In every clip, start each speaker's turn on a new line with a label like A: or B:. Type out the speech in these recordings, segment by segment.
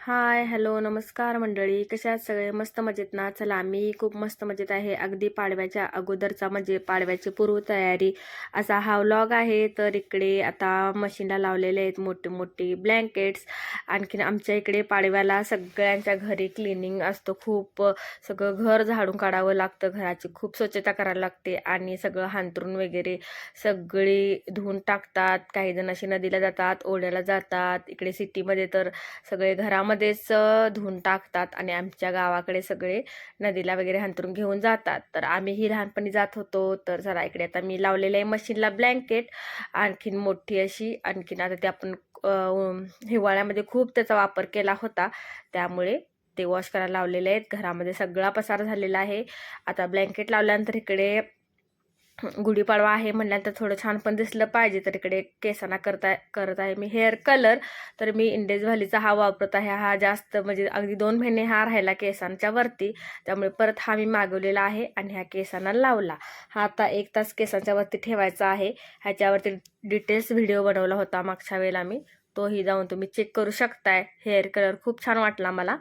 A: हाय, hello, नमस्कार मंडळी. कशा आहात सगळे? मस्त मजेत ना? चला, मी खूप मस्त मजेत आहे. अगदी पाडव्याच्या अगोदरचा म्हणजे पाडव्याची पूर्वतयारी असा हा व्लॉग आहे. तर इकडे आता मशीनला लावलेले आहेत मोठे मोठे ब्लँकेट्स. आणखीन आमच्या इकडे पाडव्याला सगळ्यांच्या घरी क्लिनिंग असतं. खूप सगळं घर झाडून काढावं लागतं. घराची खूप स्वच्छता करायला लागते आणि सगळं हांतरून वगैरे सगळी धुवून टाकतात. काही जण अशी नदीला जातात, ओढ्याला जातात. इकडे सिटीमध्ये तर सगळे घरामध्येच धुवून टाकतात आणि आमच्या गावाकडे सगळे नदीला वगैरे हंतरून घेऊन जातात. तर आम्हीही लहानपणी जात होतो. तर चला, इकडे आता मी लावलेलं आहे मशीनला ब्लँकेट, आणखीन मोठी अशी. आणखीन आता ते आपण हिवाळ्यामध्ये खूप त्याचा वापर केला होता, त्यामुळे ते वॉश करायला लावलेले आहेत. घरामध्ये सगळा पसार झालेला आहे. आता ब्लँकेट लावल्यानंतर इकडे गुढीपाडवा आहे म्हटल्यानंतर थोडं छान पण दिसलं पाहिजे. तर इकडे केसांना करत आहे मी हेअर कलर. तर मी इंडेज व्हॅलीचा हा वापरत आहे. हा जास्त म्हणजे अगदी 2 महिने हा राहिला केसांच्या वरती, त्यामुळे परत हा मी मागवलेला आहे आणि ह्या केसांना लावला. हा आता 1 तास केसांच्या वरती ठेवायचा आहे. ह्याच्यावरती डिटेल्स व्हिडिओ बनवला होता मागच्या वेळेला मी, तोही जाऊन तुम्ही चेक करू शकताय. हेअर कलर खूप छान वाटला मला.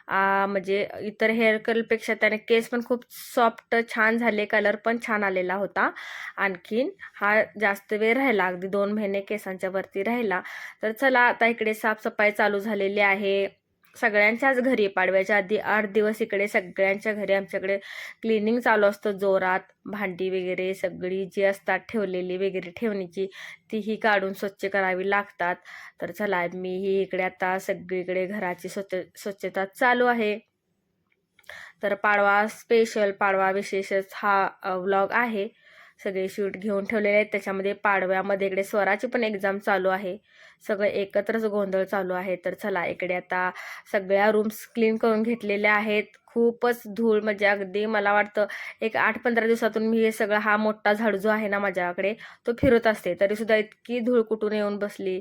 A: म्हणजे इतर हेअर कलरपेक्षा त्याने केस पण खूप सॉफ्ट छान झाले, कलर पण छान आलेला होता. आणखीन हा जास्त वेळ राहिला, अगदी 2 महिने केसांच्या वरती राहिला. तर चला, आता इकडे साफसफाई चालू झालेली आहे. सगळ्यांच्याच घरी पाडव्याच्या आधी 8 दिवस इकडे सगळ्यांच्या घरी आमच्याकडे क्लिनिंग चालू असतं जोरात. भांडी वगैरे सगळी जी असतात ठेवलेली वगैरे ठेवणीची, तीही काढून स्वच्छ करावी लागतात. तर चला, मीही इकडे आता सगळीकडे घराची स्वच्छता चालू आहे. तर पाडवा स्पेशल, पाडवा विशेषच हा व्लॉग आहे. सगळे शूट घेऊन ठेवलेले आहेत. त्याच्यामध्ये पाडव्यामध्ये इकडे स्वराची पण एक्झाम चालू आहे. सगळं एकत्रच गोंधळ चालू आहे. तर चला, इकडे आता सगळ्या रूम्स क्लीन करून घेतलेल्या आहेत. खूपच धूळ, म्हणजे अगदी मला वाटतं एक 8-15 दिवसातून मी हे सगळं, हा मोठा झाडू जो आहे ना माझ्याकडे, तो फिरत असते. तरीसुद्धा इतकी धूळ कुठून येऊन बसली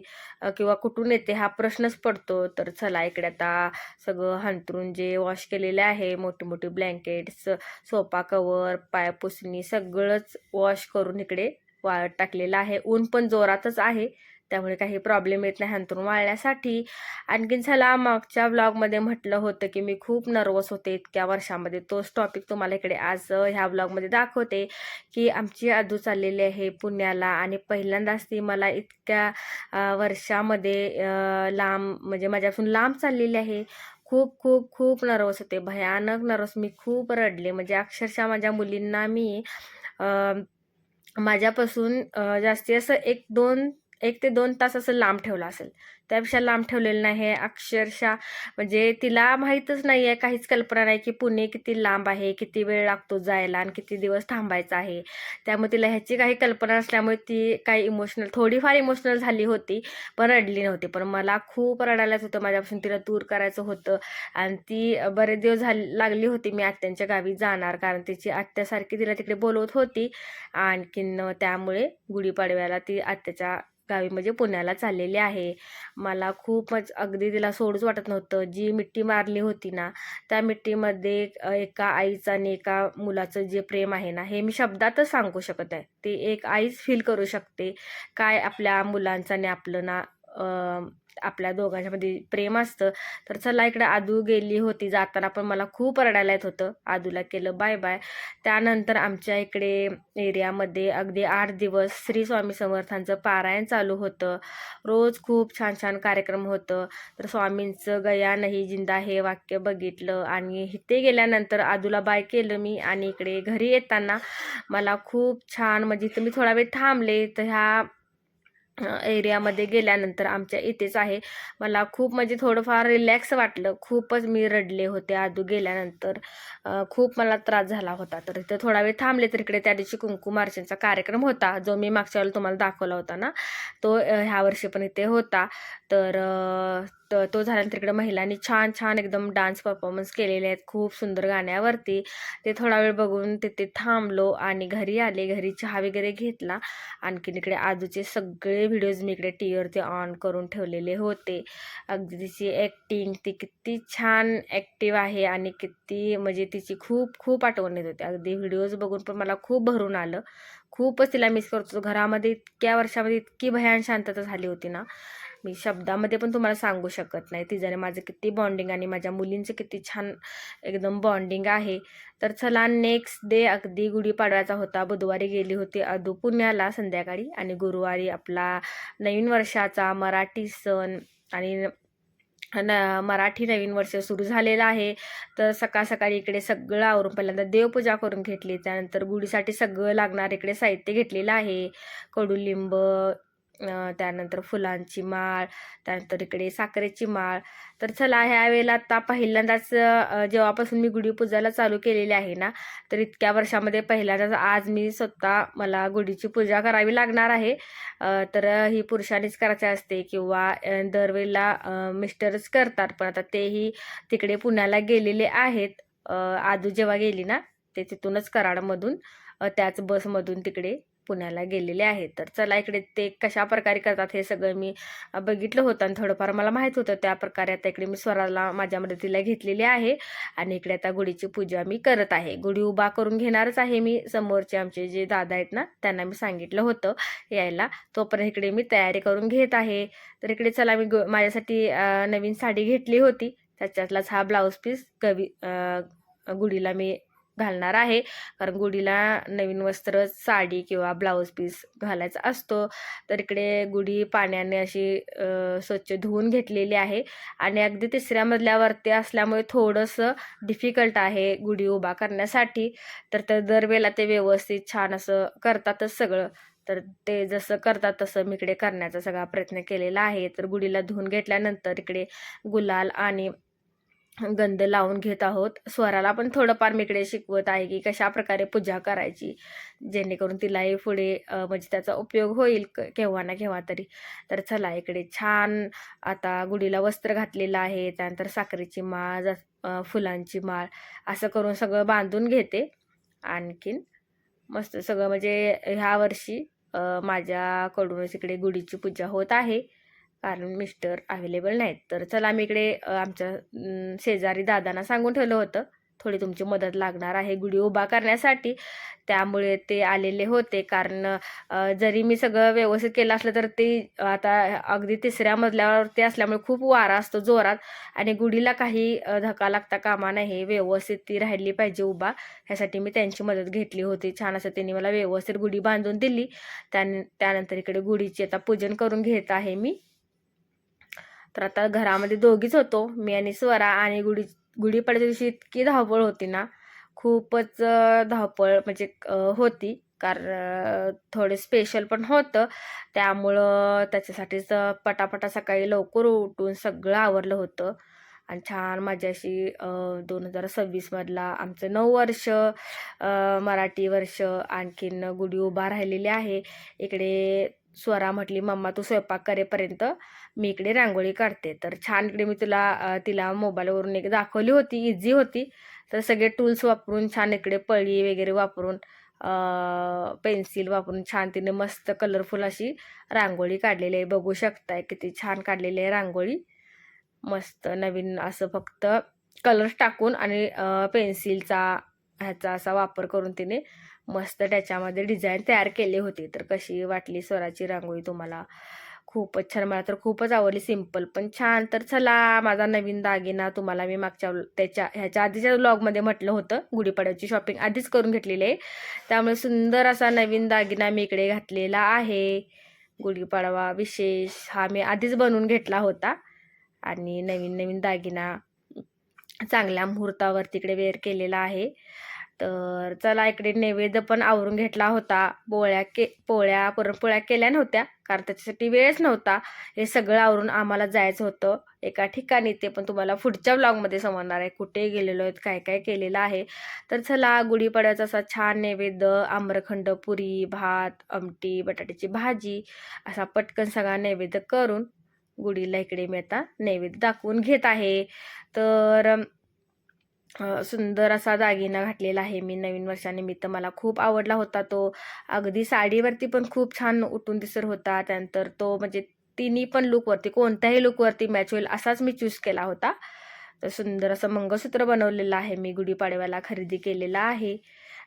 A: किंवा कुठून येते हा प्रश्नच पडतो. तर चला, इकडे आता सगळं हंतरून जे वॉश केलेले आहे, मोठे मोठे ब्लँकेट्स, सोफा कवर, पायपुसणी सगळंच वॉश करून इकडे वाळत टाकलेलं आहे. ऊन पण जोरातच आहे, त्यामुळे काही प्रॉब्लेम येत नाही हंतरून वाळण्यासाठी. आणखीन चला, मागच्या व्लॉगमध्ये म्हटलं होतं की मी खूप नर्वस होते इतक्या वर्षामध्ये. तोच टॉपिक तुम्हाला इकडे आज ह्या व्लॉगमध्ये दाखवते की आमची आदू चाललेली आहे पुण्याला, आणि पहिल्यांदाच ती मला इतक्या वर्षामध्ये लांब, म्हणजे माझ्यापासून लांब चाललेली आहे. खूप खूप खूप नर्वस होते, भयानक नर्वस. मी खूप रडले, म्हणजे अक्षरशः माझ्या मुलींना मी माझ्यापासून जास्ती असं 1 ते 2 तास असं लांब ठेवलं असेल, त्यापेक्षा लांब ठेवलेलं नाही आहे अक्षरशः. म्हणजे तिला माहीतच नाही आहे, काहीच कल्पना नाही की पुणे किती लांब आहे, किती वेळ लागतो जायला आणि किती दिवस थांबायचं आहे. त्यामुळे तिला ह्याची काही कल्पना नसल्यामुळे ती काही थोडीफार इमोशनल झाली होती, पण रडली नव्हती. पण मला खूप रडायलाच होतं, माझ्यापासून तिला दूर करायचं होतं. आणि ती बरेच दिवस लागली होती मी आत्यांच्या गावी जाणार, कारण तिची आत्यासारखी तिला तिकडे बोलवत होती. आणखीन त्यामुळे गुढीपाडव्याला ती आत्याच्या गावी म्हणजे पुण्याला चाललेली आहे. मला खूपच अगदी तिला सोडूच वाटत नव्हतं. जी मिठी मारली होती ना, त्या मिठीमध्ये एका आईचं आणि एका मुलाचं जे प्रेम आहे ना, हे मी शब्दातच सांगू शकत आहे. ते एक आईच फील करू शकते काय आपल्या मुलांचं आणि आपलं ना आपल्या दोघांच्यामध्ये प्रेम असतं. तर चला, इकडे आदू गेली होती, जाताना पण मला खूप रडायला येत होतं. आदूला केलं बाय बाय. त्यानंतर आमच्या इकडे एरियामध्ये अगदी 8 दिवस श्री स्वामी समर्थांचं पारायण चालू होतं. रोज खूप छान छान कार्यक्रम होतं. तर स्वामींचं गया नाही जिंदा हे वाक्य बघितलं आणि इथे गेल्यानंतर आदूला बाय केलं मी. आणि इकडे घरी येताना मला खूप छान, म्हणजे तुम्ही थोडा वेळ थांबले तर ह्या एरियामध्ये गेल्यानंतर आमच्या इथेच आहे, मला खूप म्हणजे थोडंफार रिलॅक्स वाटलं. खूपच मी रडले होते आदू गेल्यानंतर. खूप मला त्रास झाला होता. तर इथे थोडा वेळ थांबले. तर इकडे त्या दिवशी कुंकुमार्चनचा कार्यक्रम होता, जो मी मागच्या वेळेला तुम्हाला दाखवला होता ना, तो ह्या वर्षी पण इथे होता. तर तो झाल्यानंतर इकडे महिलांनी छान छान एकदम डान्स परफॉर्मन्स केलेले आहेत खूप सुंदर गाण्यावरती. ते थोडा वेळ बघून तिथे थांबलो आणि घरी आले. घरी चहा वगैरे घेतला. आणखीन इकडे आजूचे सगळे व्हिडिओज मी इकडे टीव्हीवरती ऑन करून ठेवलेले होते. अगदी तिची ॲक्टिंग, ती किती छान ॲक्टिव्ह आहे आणि किती, म्हणजे तिची खूप खूप आठवण येत होती. अगदी व्हिडिओज बघून पण मला खूप भरून आलं. खूपच तिला मिस करतो. घरामध्ये इतक्या वर्षामध्ये इतकी भयान शांतता झाली होती ना, मी शब्दामध्ये पण तुम्हाला सांगू शकत नाही तिच्याने माझं किती बॉन्डिंग आणि माझ्या मुलींचं किती छान एकदम बॉन्डिंग आहे. तर चला नेक्स्ट डे अगदी गुढीपाडव्याचा होता. बुधवारी गेली होती अदू पुण्याला संध्याकाळी आणि गुरुवारी आपला नवीन वर्षाचा मराठी सण आणि मराठी नवीन वर्ष सुरू झालेलं आहे. तर सकाळ सकाळी इकडे सगळं आवरून पहिल्यांदा देवपूजा करून घेतली. त्यानंतर गुढीसाठी सगळं लागणार इकडे साहित्य घेतलेलं आहे. कडुलिंब, त्यानंतर फुलांची माळ, त्यानंतर इकडे साखरेची माळ. तर चला ह्या वेळेला आता पहिल्यांदाच जेव्हापासून मी गुढीपूजाला चालू केलेली आहे ना, तर इतक्या वर्षामध्ये पहिल्यांदाच आज मी स्वतः मला गुढीची पूजा करावी लागणार आहे. तर ही पुरुषांनीच करायची असते किंवा दरवेळेला मिस्टरच करतात. पण आता तेही तिकडे पुण्याला गेलेले आहेत. आदू जेव्हा गेली ना ते तिथूनच कराडमधून त्याच बसमधून तिकडे पुण्याला गेलेले आहेत. तर चला इकडे ते कशा प्रकारे करतात हे सगळं मी बघितलं होतं आणि थोडंफार मला माहीत होतं. त्या प्रकारे आता इकडे मी स्वराला माझ्या मदतीला घेतलेली आहे आणि इकडे आता गुढीची पूजा मी करत आहे. गुढी उभा करून घेणारच आहे मी. समोरचे आमचे जे दादा आहेत ना त्यांना मी सांगितलं होतं यायला. तोपर्यंत इकडे मी तयारी करून घेत आहे. तर इकडे चला मी माझ्यासाठी नवीन साडी घेतली होती. त्याच्यातलाच हा ब्लाऊज पीस गुढीला मी घालणार आहे. कारण गुढीला नवीन वस्त्र साडी किंवा ब्लाऊज पीस घालायचा असतो. तर इकडे गुढी पाण्याने अशी स्वच्छ धुवून घेतलेली आहे आणि अगदी तिसऱ्या मजल्यावरती असल्यामुळे थोडंसं डिफिकल्ट आहे गुढी उभा करण्यासाठी. तर दरवेळेला ते व्यवस्थित छान असं करतातच सगळं. तर ते जसं करतात तसं मी इकडे करण्याचा सगळा प्रयत्न केलेला आहे. तर गुढीला धुवून घेतल्यानंतर इकडे गुलाल आणि गंध लावून घेत आहोत. स्वराला पण थोडंफार मी इकडे शिकवत आहे की कशा प्रकारे पूजा करायची, जेणेकरून तिलाही पुढे म्हणजे त्याचा उपयोग होईल केव्हा ना केव्हा तरी. तर चला इकडे छान आता गुढीला वस्त्र घातलेलं आहे. त्यानंतर साखरेची माळ, फुलांची माळ असं करून सगळं बांधून घेते. आणखीन मस्त सगळं म्हणजे ह्या वर्षी माझ्याकडूनच इकडे गुढीची पूजा होत आहे. कारण मिस्टर अवेलेबल नाहीत. तर चला मी इकडे आमच्या शेजारी दादांना सांगून ठेवलं होतं थोडी तुमची मदत लागणार आहे गुढी उभा करण्यासाठी. त्यामुळे ते आलेले होते. कारण जरी मी सगळं व्यवस्थित केलं असलं तर ते आता अगदी तिसऱ्या मजल्यावरती असल्यामुळे खूप वारा असतो जोरात आणि गुढीला काही धक्का लागता कामा नाही. व्यवस्थित ती राहिली पाहिजे उभा, ह्यासाठी मी त्यांची मदत घेतली होती. छान असं त्यांनी मला व्यवस्थित गुढी बांधून दिली. त्यानंतर इकडे गुढीची आता पूजन करून घेत आहे मी. तर आता घरामध्ये दोघीच होतो, मी आणि स्वरा. आणि गुढीपाडव्याच्या दिवशी इतकी धावपळ होती ना, खूपच धावपळ म्हणजे होती. कारण थोडे स्पेशल पण होतं. त्यामुळं त्याच्यासाठीच पटापटा सकाळी लवकर उठून सगळं आवरलं होतं. आणि छान माझी अशी 2026मधला आमचं 9 वर्ष मराठी वर्ष आणखीन गुढी उभा राहिलेली आहे. इकडे स्वरा म्हटली, मम्मा तू स्वयंपाक करेपर्यंत मी इकडे रांगोळी काढते. तर छान इकडे मी तिला मोबाईलवरून एक दाखवली होती, इझी होती. तर सगळे टूल्स वापरून छान इकडे पळी वगैरे वापरून पेन्सिल वापरून छान तिने मस्त कलरफुल अशी रांगोळी काढलेली आहे. बघू शकताय किती छान काढलेली आहे रांगोळी. मस्त नवीन असं फक्त कलर्स टाकून आणि पेन्सिलचा ह्याचा असा वापर करून तिने मस्त त्याच्यामध्ये डिझाईन तयार केली होती. तर कशी वाटली स्वराची रांगोळी तुम्हाला? खूपच छान, मला तर खूपच आवडली. सिंपल पण छान. तर चला माझा नवीन दागिना तुम्हाला मी ह्याच्या आधीच्या व्लॉगमध्ये म्हटलं होतं, गुढीपाडव्याची शॉपिंग आधीच करून घेतलेली आहे. त्यामुळे सुंदर असा नवीन दागिना मी इकडे घातलेला आहे. गुढीपाडवा विशेष हा मी आधीच बनवून घेतला होता आणि नवीन दागिना चांगल्या मुहूर्तावर तिकडे वेअर केलेला आहे. तर चला इकडे नैवेद्य पण आवरून घेतला होता. पुरणपोळ्या केल्या नव्हत्या कारण त्याच्यासाठी वेळच नव्हता. हे सगळं आवरून आम्हाला जायचं होतं एका ठिकाणी. ते पण तुम्हाला पुढच्या व्लॉगमध्ये समजणार आहे कुठे गेलेलो आहेत, काय काय केलेलं आहे. तर चला गुढीपाडव्याचा असा छान नैवेद्य, आम्रखंड, पुरी, भात, आमटी, बटाट्याची भाजी असा पटकन सगळा नैवेद्य करून गुढीला इकडे मी आता नैवेद्य दाखवून घेत आहे. तर सुंदर असा दागिना घातलेला आहे मी नवीन वर्षानिमित्त. मला खूप आवडला होता तो. अगदी साडीवरती पण खूप छान उठून दिसत होता. त्यानंतर तो म्हणजे तिन्ही पण लुकवरती, कोणत्याही लुकवरती मॅच होईल असाच मी चूज केला होता. तर सुंदर असं मंगळसूत्र बनवलेलं आहे मी, गुढीपाडव्याला खरेदी केलेलं आहे.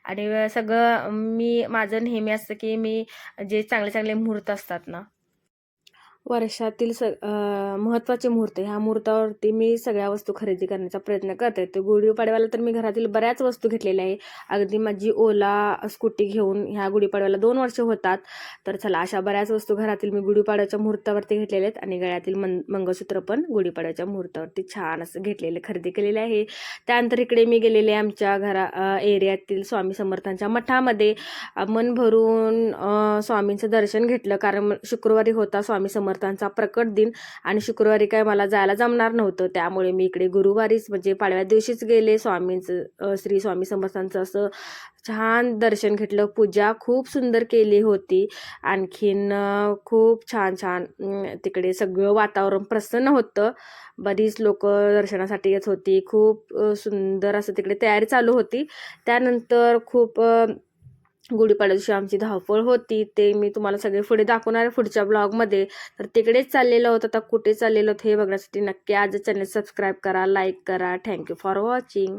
A: आणि सगळं माझं नेहमी असतं की मी जे चांगले चांगले मुहूर्त असतात ना वर्षातील महत्त्वाचे मुहूर्त ह्या मुहूर्तावरती मी सगळ्या वस्तू खरेदी करण्याचा प्रयत्न करते. तर गुढीपाडव्याला तर मी घरातील बऱ्याच वस्तू घेतलेल्या आहे. अगदी माझी ओला स्कूटी घेऊन ह्या गुढीपाडव्याला 2 वर्ष होतात. तर चला अशा बऱ्याच वस्तू घरातील मी गुढीपाडव्याच्या मुहूर्तावरती घेतलेल्या आहेत आणि गळ्यातील मंगळसूत्र पण गुढीपाडव्याच्या मुहूर्तावरती छान असं घेतलेले खरेदी केलेले आहे. त्यानंतर इकडे मी गेलेले आमच्या एरियातील स्वामी समर्थांच्या मठामध्ये मन भरून स्वामींचं दर्शन घेतलं. कारण शुक्रवारी होता स्वामी समर्थांचा प्रकट दिन आणि शुक्रवारी काय मला जायला जमणार नव्हतं. त्यामुळे मी इकडे गुरुवारीच म्हणजे पाडव्या दिवशीच गेले. स्वामींचं श्री स्वामी समर्थांचं असं छान दर्शन घेतलं. पूजा खूप सुंदर केली होती. आणखीन खूप छान छान तिकडे सगळं वातावरण प्रसन्न होतं. बरीच लोक दर्शनासाठी येत होती. खूप सुंदर असं तिकडे तयारी चालू होती. त्यानंतर खूप गुढीपाडव्या दिवशी आमची धावपळ होती. ते मी तुम्हाला सगळे पुढे दाखवणार आहे पुढच्या ब्लॉगमध्ये. तर तिकडेच चाललेलं होतं. आता कुठे चाललेलं होतं हे बघण्यासाठी नक्की आज चॅनल सबस्क्राईब करा, लाईक करा. Thank you for watching.